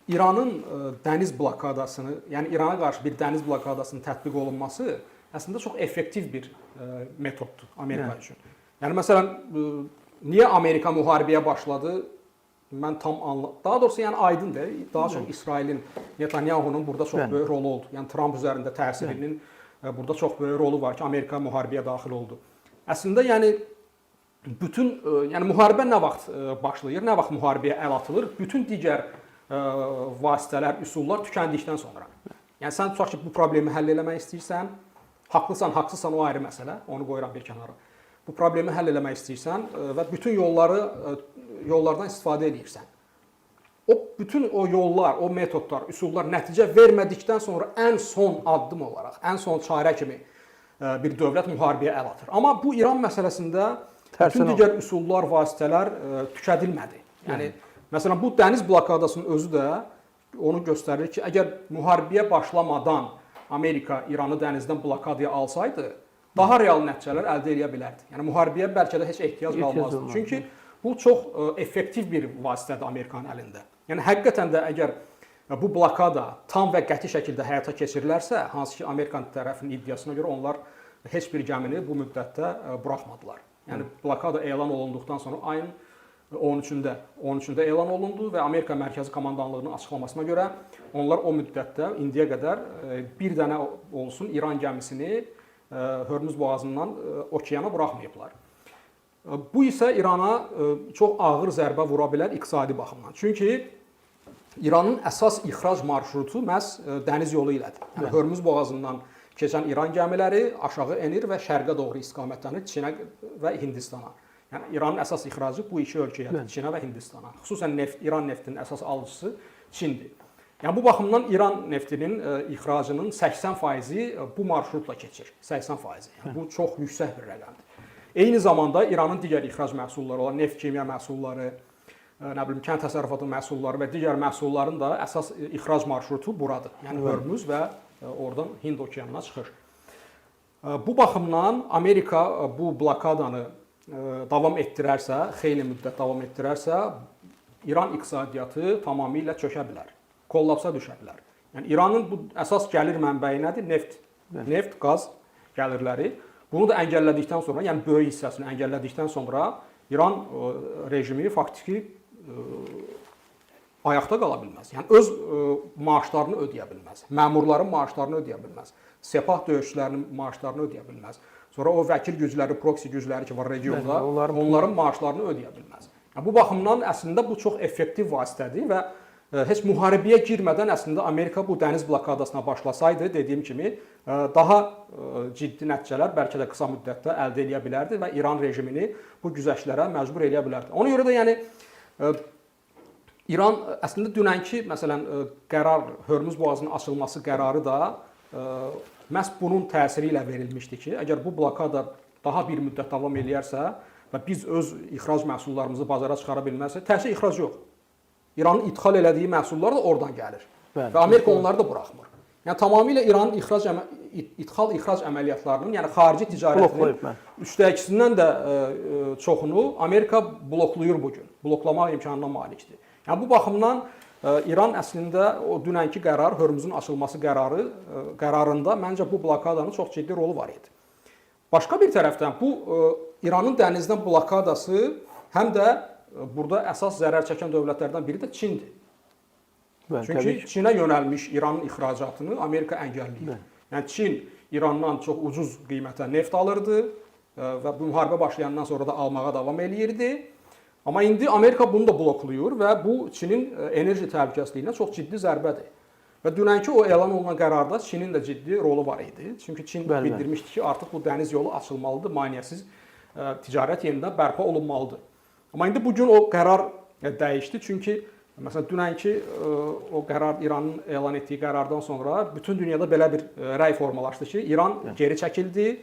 İranın dəniz blokadasını, yəni İrana qarşı bir dəniz blokadasının tətbiq olunması əslində çox effektiv bir metoddur Amerika üçün. Yəni məsələn, niyə Amerika müharibəyə başladı? Mən tam daha doğrusu yəni aydındır. Daha çox İsrailin, Netanyahunun burada çox böyük rolu oldu. Yəni Trump üzərində təsirinin burada çox böyük rolu var ki, Amerika müharibəyə daxil oldu. Əslində yəni bütün yəni müharibə nə vaxt başlayır, nə vaxt müharibəyə əl atılır? Bütün digər vasitələr, üsullar tükəndikdən sonra. Yəni sən tutaq ki, bu problemi həll etmək istəyirsən, haqlısan, haqsızsan o ayrı məsələ, onu qoyuram bir kənara. Bu problemi həll etmək istəyirsən və bütün yollardan istifadə edirsən. Bütün o yollar, o metodlar, üsullar nəticə vermədikdən sonra ən son addım olaraq, ən son çarə kimi bir dövlət müharibəyə əl atır. Amma bu İran məsələsində bütün digər üsullar, vasitələr tükədilmədi. Yəni məsələn bu dəniz blokadasının özü də onu göstərir ki, əgər müharibəyə başlamadan Amerika İranı dənizdən blokadaya alsaydı, daha real nəticələr əldə edə bilərdi. Yəni müharibəyə bəlkə də heç ehtiyac qalmazdı. Çünki bu çox effektiv bir vasitədir Amerikanın əlində. Yəni həqiqətən də əgər bu blokada tam və qəti şəkildə həyata keçirilərsə, hansı ki Amerikan tərəfinin iddiasına görə onlar heç bir gəmini bu müddətdə buraxmadılar. Yəni blokada elan olunduqdan sonra ayın 13-də elan olundu və Amerika Mərkəzi Komandanlığının açıqlamasına görə onlar o müddətdə indiyə qədər bir dənə olsun İran gəmisini Hörmüz boğazından okeana buraxmayıblar. Bu isə İrana çox ağır zərbə vura bilər iqtisadi baxımdan. Çünki İranın əsas ixrac marşrutu məhz dəniz yolu ilədir. Yəni Hörmüz boğazından keçən İran gəmiləri aşağı enir və şərqə doğru istiqamətlənir Çinə və Hindistana. Yəni İranın əsas ixracı bu iki ölkəyə, Çinə və Hindistana. Xüsusən İran neftinin əsas alıcısı Çindir. Yəni bu baxımdan İran neftinin ixracının 80%-i bu marşrutla keçir. 80%. Yəni bu çox yüksək bir rəqəmdir. Eyni zamanda İranın digər ixrac məhsulları olan neft kimya məhsulları, nə bilim kənd təsərrüfatı məhsulları və digər məhsulların da əsas ixrac marşrutu buradır. Yəni Hörmüz və oradan Hind okeanına çıxır. Bu baxımdan Amerika bu blokadanı davam etdirərsə, xeyli müddət davam etdirərsə, İran iqtisadiyyatı tamamilə çökə bilər, kollapsa düşə bilər. Yəni İranın bu əsas gəlir mənbəyi nədir? Neft. Neft, qaz gəlirləri. Bunu da əngəllədikdən sonra, yəni böyük hissəsini əngəllədikdən sonra İran rejimi faktiki ayaqda qala bilməz. Yəni öz maaşlarını ödəyə bilməz. Məmurların maaşlarını ödəyə bilməz. Sepah döyüşçülərinin maaşlarını ödəyə bilməz. Sonra o vəkil gücləri, proksi gücləri ki var regionda, onların maaşlarını ödəyə bilməz. Yəni bu baxımdan əslində bu çox effektiv vasitədir və heç müharibəyə girmədən əslində Amerika bu dəniz blokadasına başlasaydı, dediyim kimi, daha ciddi nəticələr bəlkə də qısa müddətdə əldə edə bilərdi və İran rejimini bu güzəştlərə məcbur edə bilərdi. Ona görə də yəni İran əslində dünənki məsələn qərar, Hörmüz boğazının açılması qərarı da məhz bunun təsiri ilə verilmişdi ki, əgər bu blokada daha bir müddət davam eləyərsə və biz öz ixrac məhsullarımızı bazara çıxara bilməzsə, təkcə ixrac yox. İranın idxal elədiyi məhsullar da oradan gəlir. Və Amerika onları da buraxmır. Yəni tamamilə İranın ixrac əməliyyatlarının, yəni xarici ticarətinin 2/3-dən də çoxunu Amerika bloklayır bu gün. Bloklamaq imkanına malikdir. Yəni bu baxımdan İran əslində o dünənki qərar, Hörmüzün açılması qərarında məncə bu blokadanın çox ciddi rolu var idi. Başqa bir tərəfdən bu İranın dənizdən blokadası həm də burada əsas zərər çəkən dövlətlərdən biri də Çindir. Çünki Çinə yönəlmiş İranın ixracatını Amerika əngəlləyir. Yəni Çin İrandan çox ucuz qiymətə neft alırdı və bu müharibə başlayandan sonra da almağa davam eləyirdi. Amma indi Amerika bunu da bloklayır və bu Çinin enerji təhlükəsizliyinə çox ciddi zərbədir. Və dünənki o elan olunan qərarda Çinin də ciddi rolu var idi. Çünki Çin bildirmişdi ki, artıq bu dəniz yolu açılmalıdır, maneəsiz ticarət yenidən bərpa olunmalıdır. Amma indi bugün o qərar dəyişdi. Çünki məsələn dünənki o qərar İranın elan etdiyi qərardan sonra bütün dünyada belə bir rəy formalaşdı ki, İran geri çəkildi.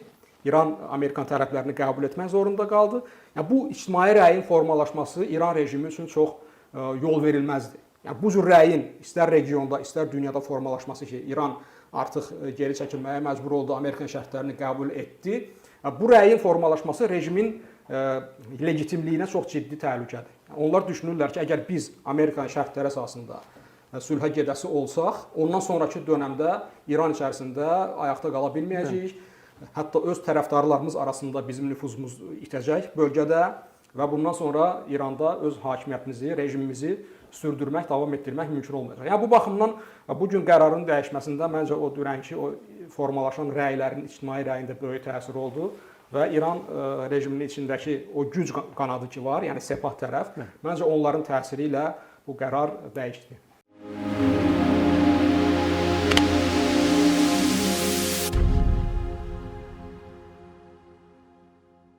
İran Amerikan tərəflərini qəbul etmək zorunda qaldı. Yəni bu ictimai rəyin formalaşması İran rejimi üçün çox yol verilməzdir. Yəni bu cür rəyin istər regionda, istər dünyada formalaşması ki, İran artıq geri çəkilməyə məcbur oldu, Amerikan şərtlərini qəbul etdi. Bu rəyin formalaşması rejimin legitimliyinə çox ciddi təhlükədir. Onlar düşünürlər ki, əgər biz Amerikan şərtləri əsasında sülhə gedəsi olsaq, ondan sonrakı dönəmdə İran içərisində ayaqda qala bilməyəcəyik. Hətta öz tərəfdarlarımız arasında bizim nüfuzumuz itəcək bölgədə və bundan sonra İranda öz hakimiyyətimizi, rejimimizi sürdürmək, davam etdirmək mümkün olmayacaq. Yəni bu baxımdan bu gün qərarın dəyişməsində məncə o dünənki o formalaşan rəylərin ictimai rəyində böyük təsir oldu və İran rejiminin içindəki o güc qanadı ki var, yəni Sepah tərəf, məncə onların təsiri ilə bu qərar dəyişdi.